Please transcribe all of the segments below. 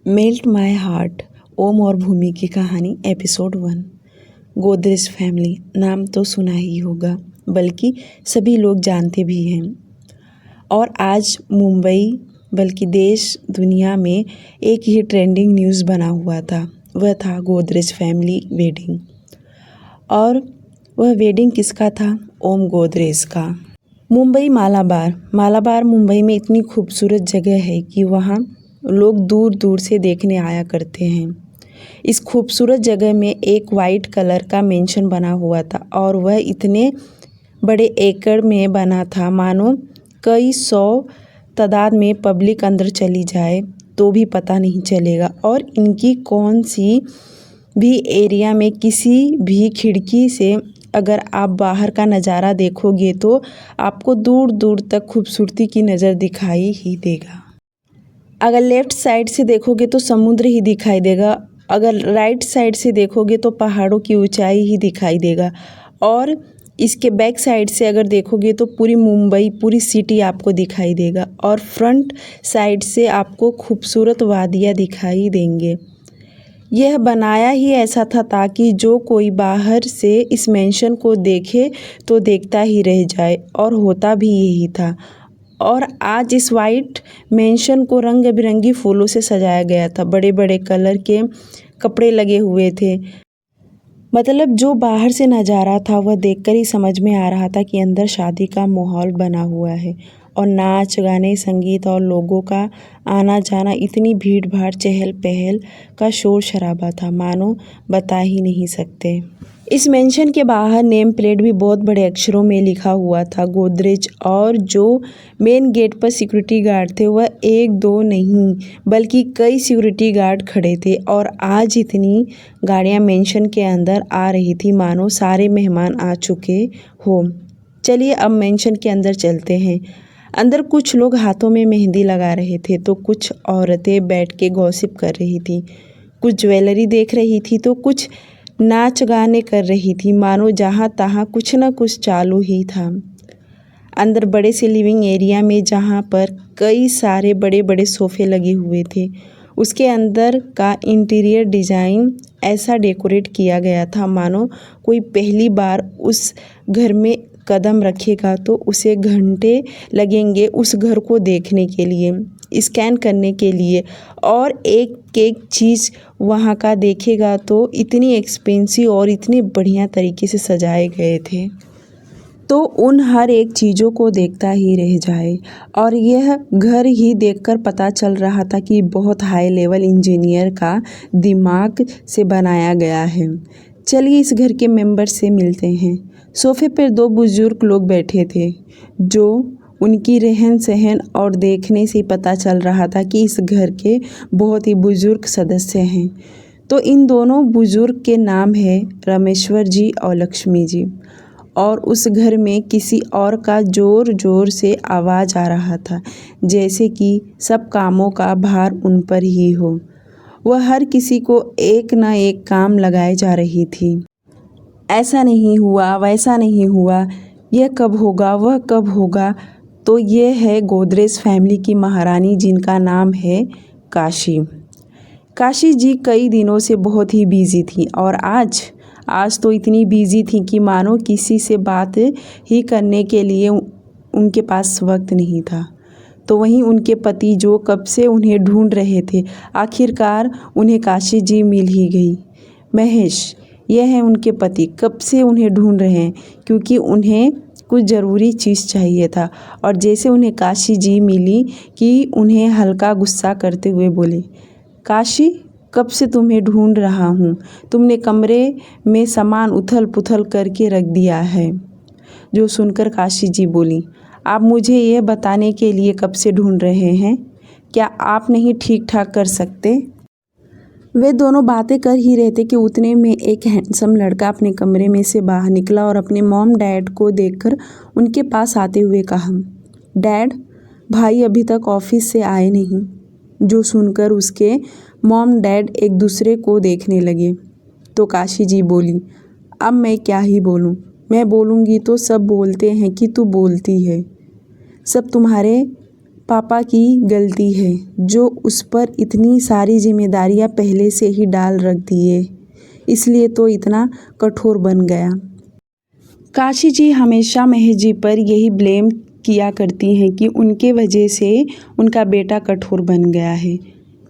Melt my heart, ओम और भूमि की कहानी एपिसोड 1। गोदरेज फैमिली नाम तो सुना ही होगा, बल्कि सभी लोग जानते भी हैं। और आज मुंबई बल्कि देश दुनिया में एक ही ट्रेंडिंग न्यूज़ बना हुआ था, वह था गोदरेज फैमिली वेडिंग। और वह वेडिंग किसका था? ओम गोदरेज का। मुंबई मालाबार मुंबई में इतनी खूबसूरत जगह है कि वहाँ लोग दूर दूर से देखने आया करते हैं। इस खूबसूरत जगह में एक वाइट कलर का मेंशन बना हुआ था और वह इतने बड़े एकड़ में बना था मानो कई सौ तादाद में पब्लिक अंदर चली जाए तो भी पता नहीं चलेगा। और इनकी कौन सी भी एरिया में किसी भी खिड़की से अगर आप बाहर का नज़ारा देखोगे तो आपको दूर दूर तक खूबसूरती की नज़र दिखाई ही देगा। अगर लेफ़्ट साइड से देखोगे तो समुद्र ही दिखाई देगा, अगर राइट साइड से देखोगे तो पहाड़ों की ऊंचाई ही दिखाई देगा, और इसके बैक साइड से अगर देखोगे तो पूरी मुंबई, पूरी सिटी आपको दिखाई देगा, और फ्रंट साइड से आपको खूबसूरत वादियाँ दिखाई देंगे। यह बनाया ही ऐसा था ताकि जो कोई बाहर से इस मेंशन को देखे तो देखता ही रह जाए, और होता भी यही था। और आज इस वाइट मेंशन को रंग बिरंगी फूलों से सजाया गया था, बड़े बड़े कलर के कपड़े लगे हुए थे। मतलब जो बाहर से नज़ारा था वह देखकर ही समझ में आ रहा था कि अंदर शादी का माहौल बना हुआ है, और नाच गाने, संगीत और लोगों का आना जाना, इतनी भीड़ भाड़, चहल पहल का शोर शराबा था मानो बता ही नहीं सकते। इस मेंशन के बाहर नेम प्लेट भी बहुत बड़े अक्षरों में लिखा हुआ था गोदरेज, और जो मेन गेट पर सिक्योरिटी गार्ड थे वह एक दो नहीं बल्कि कई सिक्योरिटी गार्ड खड़े थे। और आज इतनी गाड़ियां मेंशन के अंदर आ रही थी मानो सारे मेहमान आ चुके हो। चलिए अब मेंशन के अंदर चलते हैं। अंदर कुछ लोग हाथों में मेहंदी लगा रहे थे तो कुछ औरतें बैठ के गॉसिप कर रही थी, कुछ ज्वेलरी देख रही थी तो कुछ नाच गाने कर रही थी, मानो जहाँ तहाँ कुछ न कुछ चालू ही था। अंदर बड़े से लिविंग एरिया में जहाँ पर कई सारे बड़े बड़े सोफ़े लगे हुए थे, उसके अंदर का इंटीरियर डिज़ाइन ऐसा डेकोरेट किया गया था मानो कोई पहली बार उस घर में कदम रखेगा तो उसे घंटे लगेंगे उस घर को देखने के लिए, स्कैन करने के लिए, और एक एक चीज़ वहाँ का देखेगा तो इतनी एक्सपेंसिव और इतनी बढ़िया तरीके से सजाए गए थे तो उन हर एक चीज़ों को देखता ही रह जाए। और यह घर ही देखकर पता चल रहा था कि बहुत हाई लेवल इंजीनियर का दिमाग से बनाया गया है। चलिए इस घर के मेंबर से मिलते हैं। सोफ़े पर दो बुजुर्ग लोग बैठे थे जो उनकी रहन सहन और देखने से पता चल रहा था कि इस घर के बहुत ही बुजुर्ग सदस्य हैं। तो इन दोनों बुजुर्ग के नाम है रामेश्वर जी और लक्ष्मी जी। और उस घर में किसी और का ज़ोर ज़ोर से आवाज़ आ रहा था, जैसे कि सब कामों का भार उन पर ही हो। वह हर किसी को एक न एक काम लगाए जा रही थी। ऐसा नहीं हुआ, वैसा नहीं हुआ, यह कब होगा, वह कब होगा। तो ये है गोदरेज फैमिली की महारानी जिनका नाम है काशी। काशी जी कई दिनों से बहुत ही बिजी थी, और आज तो इतनी बिजी थी कि मानो किसी से बात ही करने के लिए उनके पास वक्त नहीं था। तो वहीं उनके पति जो कब से उन्हें ढूंढ रहे थे, आखिरकार उन्हें काशी जी मिल ही गई। महेश, यह है उनके पति, कब से उन्हें ढूंढ रहे हैं क्योंकि उन्हें कुछ ज़रूरी चीज़ चाहिए था। और जैसे उन्हें काशी जी मिली कि उन्हें हल्का गुस्सा करते हुए बोले, काशी, कब से तुम्हें ढूंढ रहा हूँ, तुमने कमरे में सामान उथल पुथल करके रख दिया है। जो सुनकर काशी जी बोली, आप मुझे यह बताने के लिए कब से ढूंढ रहे हैं, क्या आप नहीं ठीक ठाक कर सकते? वे दोनों बातें कर ही रहे थे कि उतने में एक हैंडसम लड़का अपने कमरे में से बाहर निकला और अपने मॉम डैड को देखकर उनके पास आते हुए कहा, डैड, भाई अभी तक ऑफिस से आए नहीं। जो सुनकर उसके मॉम डैड एक दूसरे को देखने लगे। तो काशी जी बोली, अब मैं क्या ही बोलूं, मैं बोलूँगी तो सब बोलते हैं कि तू बोलती है, सब तुम्हारे पापा की गलती है जो उस पर इतनी सारी जिम्मेदारियां पहले से ही डाल रख दिए, इसलिए तो इतना कठोर बन गया। काशी जी हमेशा महेश जी पर यही ब्लेम किया करती हैं कि उनके वजह से उनका बेटा कठोर बन गया है,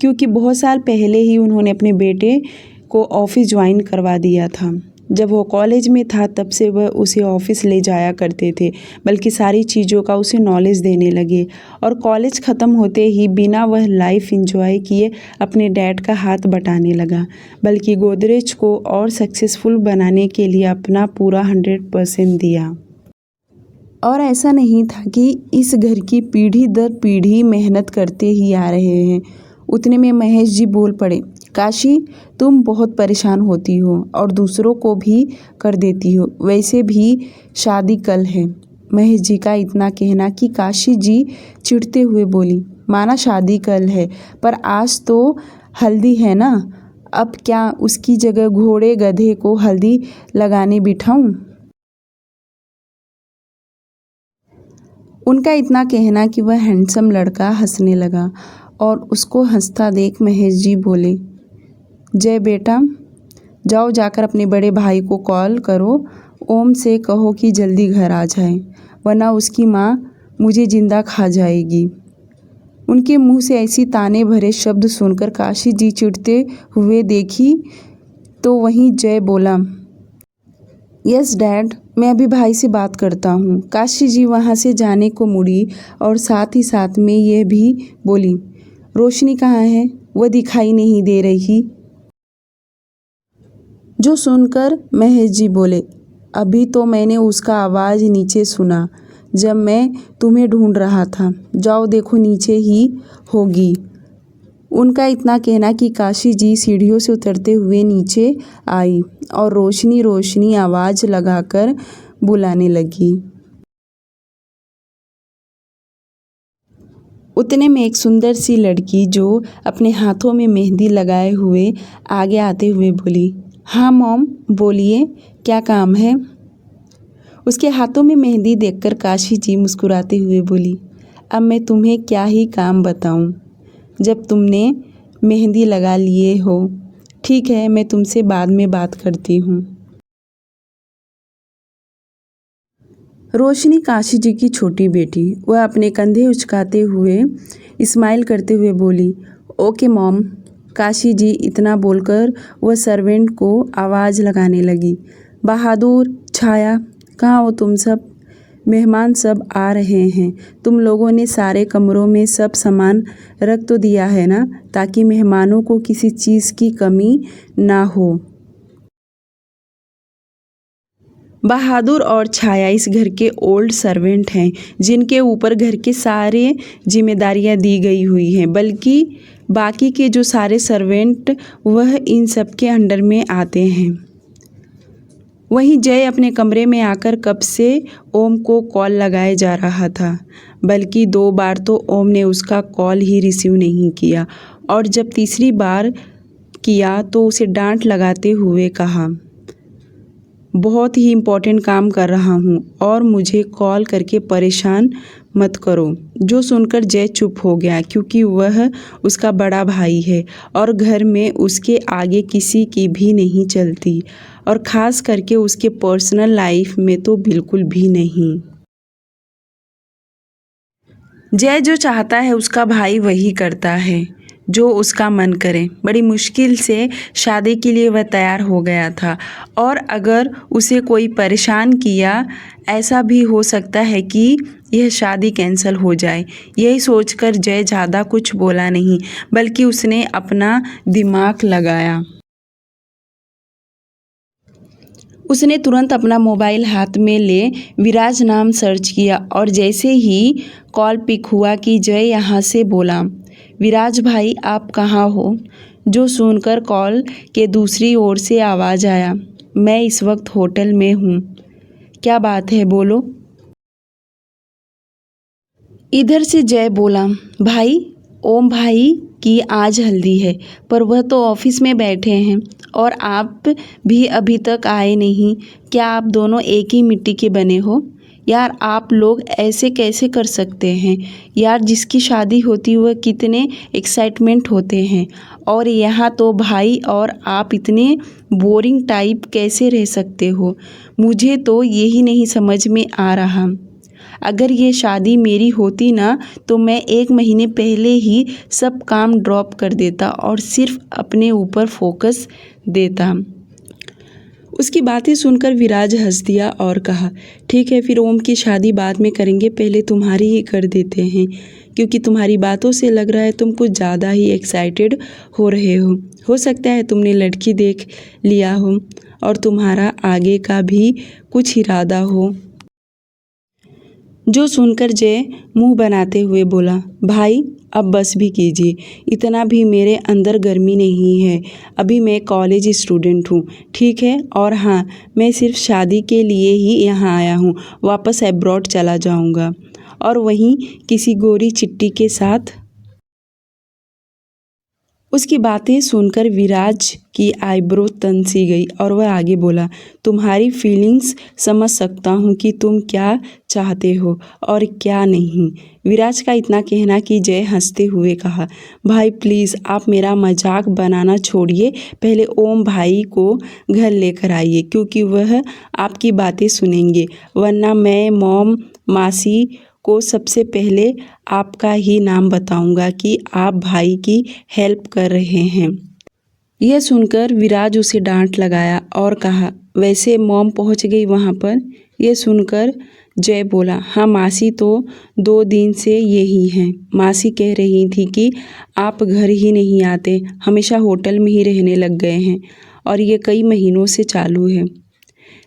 क्योंकि बहुत साल पहले ही उन्होंने अपने बेटे को ऑफिस ज्वाइन करवा दिया था। जब वो कॉलेज में था तब से वह उसे ऑफिस ले जाया करते थे, बल्कि सारी चीज़ों का उसे नॉलेज देने लगे। और कॉलेज ख़त्म होते ही बिना वह लाइफ एंजॉय किए अपने डैड का हाथ बटाने लगा, बल्कि गोदरेज को और सक्सेसफुल बनाने के लिए अपना पूरा 100% दिया। और ऐसा नहीं था कि इस घर की पीढ़ी दर पीढ़ी मेहनत करते ही आ रहे हैं। उतने में महेश जी बोल पड़े, काशी तुम बहुत परेशान होती हो और दूसरों को भी कर देती हो, वैसे भी शादी कल है। महेश जी का इतना कहना कि काशी जी चिढ़ते हुए बोली, माना शादी कल है, पर आज तो हल्दी है ना, अब क्या उसकी जगह घोड़े गधे को हल्दी लगाने बिठाऊं। उनका इतना कहना कि वह हैंडसम लड़का हंसने लगा और उसको हंसता देख महेश जी बोले, जय बेटा जाओ जाकर अपने बड़े भाई को कॉल करो, ओम से कहो कि जल्दी घर आ जाए, वरना उसकी माँ मुझे जिंदा खा जाएगी। उनके मुंह से ऐसी ताने भरे शब्द सुनकर काशी जी चिढ़ते हुए देखी तो वहीं जय बोला, यस डैड, मैं अभी भाई से बात करता हूँ। काशी जी वहाँ से जाने को मुड़ी और साथ ही साथ में यह भी बोली, रोशनी कहाँ है, वह दिखाई नहीं दे रही। जो सुनकर महेश जी बोले, अभी तो मैंने उसका आवाज़ नीचे सुना जब मैं तुम्हें ढूंढ रहा था, जाओ देखो नीचे ही होगी। उनका इतना कहना कि काशी जी सीढ़ियों से उतरते हुए नीचे आई और रोशनी रोशनी आवाज़ लगाकर बुलाने लगी। उतने में एक सुंदर सी लड़की जो अपने हाथों में मेहंदी लगाए हुए आगे आते हुए बोली, हाँ मॉम बोलिए, क्या काम है। उसके हाथों में मेहंदी देखकर काशी जी मुस्कुराते हुए बोली, अब मैं तुम्हें क्या ही काम बताऊं, जब तुमने मेहंदी लगा लिए हो। ठीक है, मैं तुमसे बाद में बात करती हूँ। रोशनी काशी जी की छोटी बेटी, वह अपने कंधे उचकाते हुए स्माइल करते हुए बोली, ओके मॉम। काशी जी इतना बोलकर वह सर्वेंट को आवाज़ लगाने लगी, बहादुर, छाया, कहाँ हो तुम सब, मेहमान सब आ रहे हैं, तुम लोगों ने सारे कमरों में सब सामान रख तो दिया है ना, ताकि मेहमानों को किसी चीज़ की कमी ना हो। बहादुर और छाया इस घर के ओल्ड सर्वेंट हैं, जिनके ऊपर घर के सारे जिम्मेदारियां दी गई हुई हैं, बल्कि बाकी के जो सारे सर्वेंट वह इन सब के अंडर में आते हैं। वहीं जय अपने कमरे में आकर कब से ओम को कॉल लगाए जा रहा था, बल्कि 2 बार तो ओम ने उसका कॉल ही रिसीव नहीं किया, और जब तीसरी बार किया तो उसे डांट लगाते हुए कहा, बहुत ही इम्पोर्टेंट काम कर रहा हूँ और मुझे कॉल करके परेशान मत करो। जो सुनकर जय चुप हो गया, क्योंकि वह उसका बड़ा भाई है और घर में उसके आगे किसी की भी नहीं चलती, और ख़ास करके उसके पर्सनल लाइफ में तो बिल्कुल भी नहीं। जय जो चाहता है उसका भाई वही करता है, जो उसका मन करे। बड़ी मुश्किल से शादी के लिए वह तैयार हो गया था, और अगर उसे कोई परेशान किया, ऐसा भी हो सकता है कि यह शादी कैंसिल हो जाए। यही सोचकर जय ज़्यादा कुछ बोला नहीं, बल्कि उसने अपना दिमाग लगाया। उसने तुरंत अपना मोबाइल हाथ में ले विराज नाम सर्च किया, और जैसे ही कॉल पिक हुआ कि जय यहाँ से बोला, विराज भाई आप कहाँ हो। जो सुनकर कॉल के दूसरी ओर से आवाज़ आया, मैं इस वक्त होटल में हूँ। क्या बात है, बोलो। इधर से जय बोला, भाई ओम भाई की आज हल्दी है, पर वह तो ऑफिस में बैठे हैं और आप भी अभी तक आए नहीं। क्या आप दोनों एक ही मिट्टी के बने हो? यार आप लोग ऐसे कैसे कर सकते हैं यार, जिसकी शादी होती वह कितने एक्साइटमेंट होते हैं, और यहाँ तो भाई और आप इतने बोरिंग टाइप कैसे रह सकते हो। मुझे तो यही नहीं समझ में आ रहा। अगर ये शादी मेरी होती ना तो मैं 1 महीने पहले ही सब काम ड्रॉप कर देता और सिर्फ अपने ऊपर फोकस देता। उसकी बातें सुनकर विराज हंस दिया और कहा, ठीक है फिर ओम की शादी बाद में करेंगे, पहले तुम्हारी ही कर देते हैं, क्योंकि तुम्हारी बातों से लग रहा है तुम कुछ ज़्यादा ही एक्साइटेड हो रहे हो सकता है तुमने लड़की देख लिया हो और तुम्हारा आगे का भी कुछ इरादा हो। जो सुनकर जय मुंह बनाते हुए बोला, भाई अब बस भी कीजिए, इतना भी मेरे अंदर गर्मी नहीं है, अभी मैं कॉलेज स्टूडेंट हूँ, ठीक है। और हाँ, मैं सिर्फ शादी के लिए ही यहाँ आया हूँ, वापस अब्रॉड चला जाऊँगा। और वहीं किसी गोरी चिट्टी के साथ। उसकी बातें सुनकर विराज की आईब्रो तन सी गई और वह आगे बोला, तुम्हारी फीलिंग्स समझ सकता हूँ कि तुम क्या चाहते हो और क्या नहीं। विराज का इतना कहना कि जय हंसते हुए कहा, भाई प्लीज़ आप मेरा मजाक बनाना छोड़िए, पहले ओम भाई को घर लेकर आइए, क्योंकि वह आपकी बातें सुनेंगे, वरना मैं मॉम मासी को सबसे पहले आपका ही नाम बताऊंगा कि आप भाई की हेल्प कर रहे हैं। यह सुनकर विराज उसे डांट लगाया और कहा, वैसे मॉम पहुंच गई वहां पर। यह सुनकर जय बोला, हाँ मासी तो 2 दिन से यही हैं, मासी कह रही थी कि आप घर ही नहीं आते, हमेशा होटल में ही रहने लग गए हैं और ये कई महीनों से चालू है।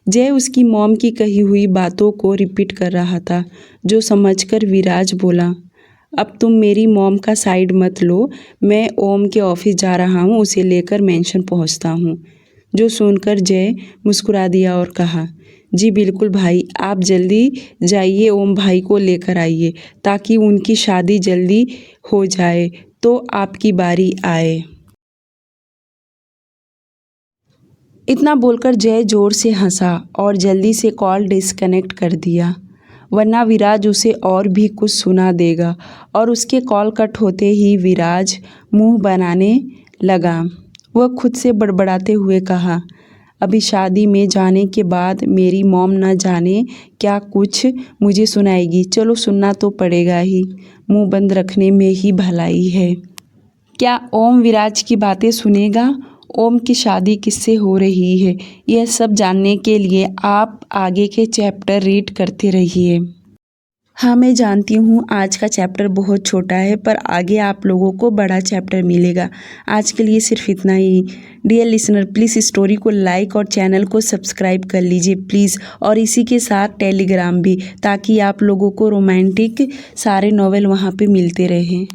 जय उसकी मॉम की कही हुई बातों को रिपीट कर रहा था, जो समझकर विराज बोला, अब तुम मेरी मॉम का साइड मत लो, मैं ओम के ऑफिस जा रहा हूँ, उसे लेकर मेंशन पहुँचता हूँ। जो सुनकर जय मुस्कुरा दिया और कहा, जी बिल्कुल भाई, आप जल्दी जाइए, ओम भाई को लेकर आइए ताकि उनकी शादी जल्दी हो जाए तो आपकी बारी आए। इतना बोलकर जय जोर से हंसा और जल्दी से कॉल डिस्कनेक्ट कर दिया, वरना विराज उसे और भी कुछ सुना देगा। और उसके कॉल कट होते ही विराज मुंह बनाने लगा। वह खुद से बड़बड़ाते हुए कहा, अभी शादी में जाने के बाद मेरी मॉम न जाने क्या कुछ मुझे सुनाएगी, चलो सुनना तो पड़ेगा ही, मुंह बंद रखने में ही भलाई है। क्या ओम विराज की बातें सुनेगा? ओम की शादी किससे हो रही है? यह सब जानने के लिए आप आगे के चैप्टर रीड करते रहिए। हाँ मैं जानती हूँ आज का चैप्टर बहुत छोटा है, पर आगे आप लोगों को बड़ा चैप्टर मिलेगा। आज के लिए सिर्फ इतना ही। डियर लिसनर, प्लीज़ स्टोरी को लाइक और चैनल को सब्सक्राइब कर लीजिए प्लीज़, और इसी के साथ टेलीग्राम भी, ताकि आप लोगों को रोमांटिक सारे नॉवेल वहाँ पे मिलते रहें।